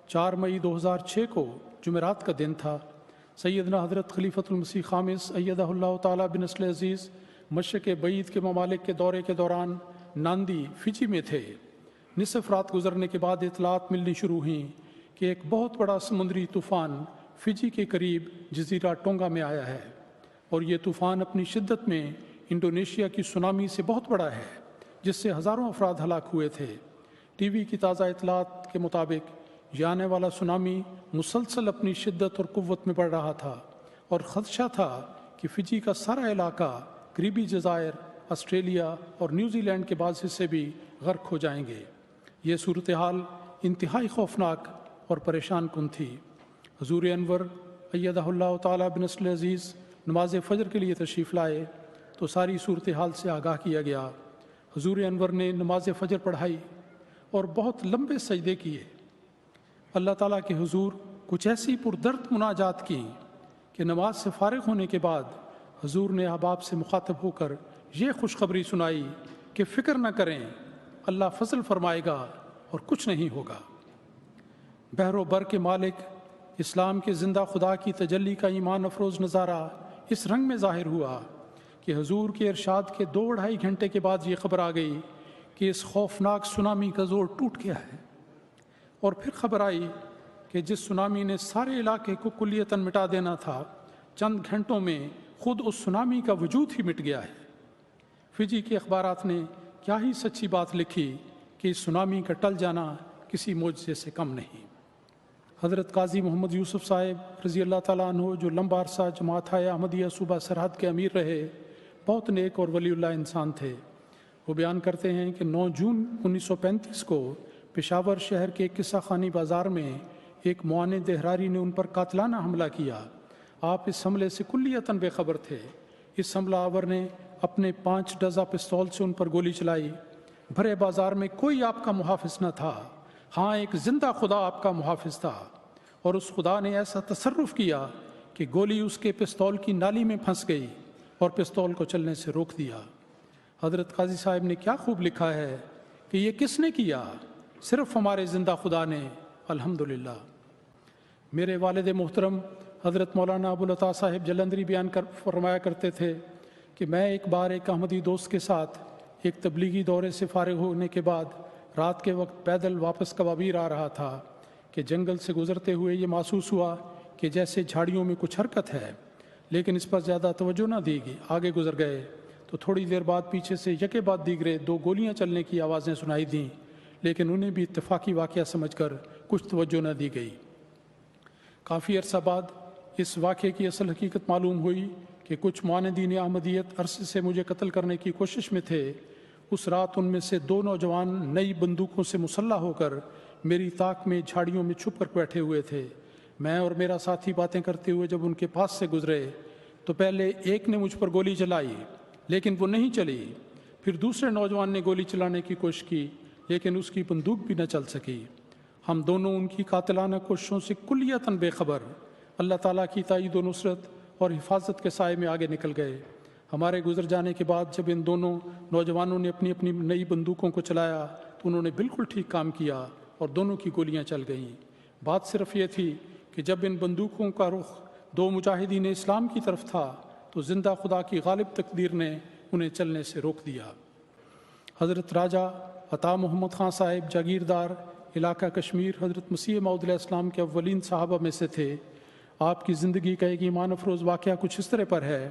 4 مئی 2006 کو جمعرات کا دن تھا۔ سیدنا حضرت خلیفۃ المسیح خامس ایدہ اللہ تعالیٰ بنسل عزیز مشرق بعید کے ممالک کے دورے کے دوران ناندی فجی میں تھے۔ نصف رات گزرنے کے بعد اطلاعات ملنی شروع ہوئیں کہ ایک بہت بڑا سمندری طوفان فجی کے قریب جزیرہ ٹونگا میں آیا ہے، اور یہ طوفان اپنی شدت میں انڈونیشیا کی سونامی سے بہت بڑا ہے، جس سے ہزاروں افراد ہلاک ہوئے تھے۔ ٹی وی کی تازہ اطلاعات کے مطابق یہ آنے والا سونامی مسلسل اپنی شدت اور قوت میں بڑھ رہا تھا، اور خدشہ تھا کہ فجی کا سارا علاقہ، قریبی جزائر، آسٹریلیا اور نیوزی لینڈ کے بعض حصے بھی غرق ہو جائیں گے۔ یہ صورتحال انتہائی خوفناک اور پریشان کن تھی۔ حضور انور ایدہ اللہ تعالیٰ بنسل عزیز نماز فجر کے لیے تشریف لائے تو ساری صورتحال سے آگاہ کیا گیا۔ حضور انور نے نماز فجر پڑھائی اور بہت لمبے سجدے کیے۔ اللہ تعالیٰ کے حضور کچھ ایسی پردرد مناجات کی کہ نماز سے فارغ ہونے کے بعد حضور نے احباب سے مخاطب ہو کر یہ خوشخبری سنائی کہ فکر نہ کریں، اللہ فضل فرمائے گا اور کچھ نہیں ہوگا۔ بحر و بر کے مالک اسلام کے زندہ خدا کی تجلی کا ایمان افروز نظارہ اس رنگ میں ظاہر ہوا کہ حضور کے ارشاد کے 2-2.5 گھنٹے کے بعد یہ خبر آ گئی کہ اس خوفناک سونامی کا زور ٹوٹ گیا ہے، اور پھر خبر آئی کہ جس سونامی نے سارے علاقے کو کلیتاً مٹا دینا تھا، چند گھنٹوں میں خود اس سونامی کا وجود ہی مٹ گیا ہے۔ فجی کے اخبارات نے کیا ہی سچی بات لکھی کہ اس سونامی کا ٹل جانا کسی معجزے سے کم نہیں۔ حضرت قاضی محمد یوسف صاحب رضی اللہ تعالیٰ عنہ، جو لمبا عرصہ جماعت احمدیہ صوبہ سرحد کے امیر رہے، بہت نیک اور ولی اللہ انسان تھے۔ وہ بیان کرتے ہیں کہ 9 جون 1935 کو پشاور شہر کے قصہ خانی بازار میں ایک معاند دہراری نے ان پر قاتلانہ حملہ کیا۔ آپ اس حملے سے کلیتاً بے خبر تھے۔ اس حملہ آور نے اپنے 5 ڈزہ پستول سے ان پر گولی چلائی۔ بھرے بازار میں کوئی آپ کا محافظ نہ تھا، ہاں ایک زندہ خدا آپ کا محافظ تھا، اور اس خدا نے ایسا تصرف کیا کہ گولی اس کے پستول کی نالی میں پھنس گئی اور پستول کو چلنے سے روک دیا۔ حضرت قاضی صاحب نے کیا خوب لکھا ہے کہ یہ کس نے کیا؟ صرف ہمارے زندہ خدا نے، الحمدللہ۔ میرے والد محترم حضرت مولانا ابوالعطا صاحب جلندری بیان فرمایا کرتے تھے کہ میں ایک بار ایک احمدی دوست کے ساتھ ایک تبلیغی دورے سے فارغ ہونے کے بعد رات کے وقت پیدل واپس کبابیر آ رہا تھا کہ جنگل سے گزرتے ہوئے یہ محسوس ہوا کہ جیسے جھاڑیوں میں کچھ حرکت ہے، لیکن اس پر زیادہ توجہ نہ دی گئی۔ آگے گزر گئے تو تھوڑی دیر بعد پیچھے سے یکے بعد دیگرے 2 گولیاں چلنے کی آوازیں سنائی دیں، لیکن انہیں بھی اتفاقی واقعہ سمجھ کر کچھ توجہ نہ دی گئی۔ کافی عرصہ بعد اس واقعے کی اصل حقیقت معلوم ہوئی کہ کچھ معاندین احمدیت عرصے سے مجھے قتل کرنے کی کوشش میں تھے۔ اس رات ان میں سے 2 نوجوان نئی بندوقوں سے مسلح ہو کر میری طاق میں جھاڑیوں میں چھپ کر بیٹھے ہوئے تھے۔ میں اور میرا ساتھی باتیں کرتے ہوئے جب ان کے پاس سے گزرے تو پہلے ایک نے مجھ پر گولی چلائی، لیکن وہ نہیں چلی۔ پھر دوسرے نوجوان نے گولی چلانے کی کوشش کی، لیکن اس کی بندوق بھی نہ چل سکی۔ ہم دونوں ان کی قاتلانہ کوششوں سے کلیتاً بے خبر اللہ تعالیٰ کی تائید و نصرت اور حفاظت کے سائے میں آگے نکل گئے۔ ہمارے گزر جانے کے بعد جب ان دونوں نوجوانوں نے اپنی اپنی نئی بندوقوں کو چلایا تو انہوں نے بالکل ٹھیک کام کیا اور دونوں کی گولیاں چل گئیں۔ بات صرف یہ تھی کہ جب ان بندوقوں کا رخ 2 مجاہدین اسلام کی طرف تھا تو زندہ خدا کی غالب تقدیر نے انہیں چلنے سے روک دیا۔ حضرت راجہ عطا محمد خان صاحب جاگیردار علاقہ کشمیر حضرت مسیح موعود علیہ السلام کے اولین صحابہ میں سے تھے۔ آپ کی زندگی کا ایک ایمان افروز واقعہ کچھ اس طرح پر ہے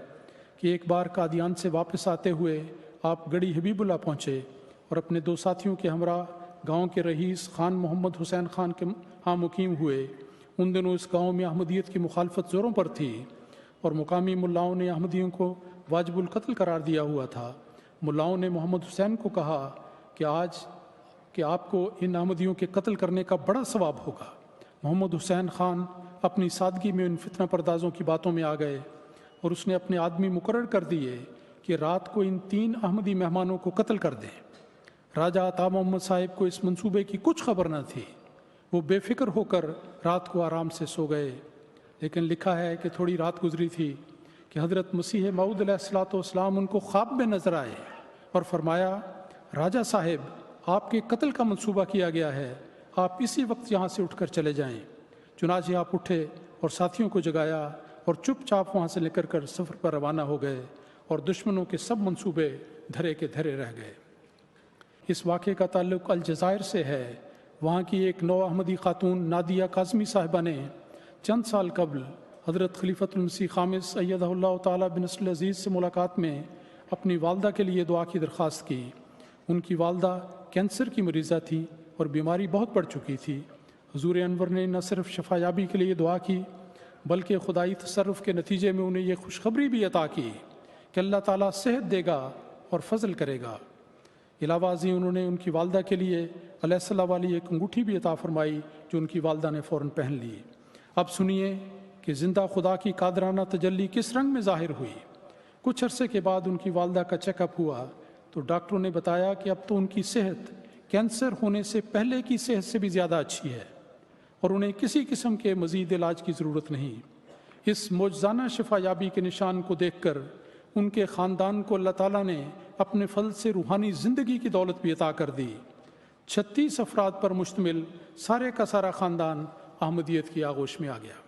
کہ ایک بار قادیان سے واپس آتے ہوئے آپ گڑھی حبیب اللہ پہنچے اور اپنے 2 ساتھیوں کے ہمراہ گاؤں کے رئیس خان محمد حسین خان کے ہاں مقیم ہوئے۔ ان دنوں اس گاؤں میں احمدیت کی مخالفت زوروں پر تھی اور مقامی ملاؤں نے احمدیوں کو واجب القتل قرار دیا ہوا تھا۔ ملاؤں نے محمد حسین کو کہا کہ آج کہ آپ کو ان احمدیوں کے قتل کرنے کا بڑا ثواب ہوگا۔ محمد حسین خان اپنی سادگی میں ان فتنہ پردازوں کی باتوں میں آ گئے اور اس نے اپنے آدمی مقرر کر دیے کہ رات کو ان 3 احمدی مہمانوں کو قتل کر دیں۔ راجہ عطا محمد صاحب کو اس منصوبے کی کچھ خبر نہ تھی۔ وہ بے فکر ہو کر رات کو آرام سے سو گئے، لیکن لکھا ہے کہ تھوڑی رات گزری تھی کہ حضرت مسیح موعود علیہ السلام ان کو خواب میں نظر آئے اور فرمایا، راجہ صاحب آپ کے قتل کا منصوبہ کیا گیا ہے، آپ اسی وقت یہاں سے اٹھ کر چلے جائیں۔ چنانچہ آپ اٹھے اور ساتھیوں کو جگایا اور چپ چاپ وہاں سے نکل کر سفر پر روانہ ہو گئے، اور دشمنوں کے سب منصوبے دھرے کے دھرے رہ گئے۔ اس واقعے کا تعلق الجزائر سے ہے۔ وہاں کی ایک نو احمدی خاتون نادیہ کاظمی صاحبہ نے چند سال قبل حضرت خلیفۃ المسیح خامس ایدہ اللہ تعالیٰ بنصر العزیز سے ملاقات میں اپنی والدہ کے لیے دعا کی درخواست کی۔ ان کی والدہ کینسر کی مریضہ تھی اور بیماری بہت بڑھ چکی تھی۔ حضور انور نے نہ صرف شفا یابی کے لیے دعا کی بلکہ خدائی تصرف کے نتیجے میں انہیں یہ خوشخبری بھی عطا کی کہ اللہ تعالیٰ صحت دے گا اور فضل کرے گا۔ علاوہ ازیں انہوں نے ان کی والدہ کے لیے علیہ السلام والی ایک انگوٹھی بھی عطا فرمائی جو ان کی والدہ نے فوراً پہن لی۔ اب سنیے کہ زندہ خدا کی قادرانہ تجلی کس رنگ میں ظاہر ہوئی۔ کچھ عرصے کے بعد ان کی والدہ کا چیک اپ ہوا تو ڈاکٹروں نے بتایا کہ اب تو ان کی صحت کینسر ہونے سے پہلے کی صحت سے بھی زیادہ اچھی ہے اور انہیں کسی قسم کے مزید علاج کی ضرورت نہیں۔ اس معجزانہ شفا یابی کے نشان کو دیکھ کر ان کے خاندان کو اللہ تعالیٰ نے اپنے فضل سے روحانی زندگی کی دولت بھی عطا کر دی۔ 36 افراد پر مشتمل سارے کا سارا خاندان احمدیت کی آغوش میں آ گیا۔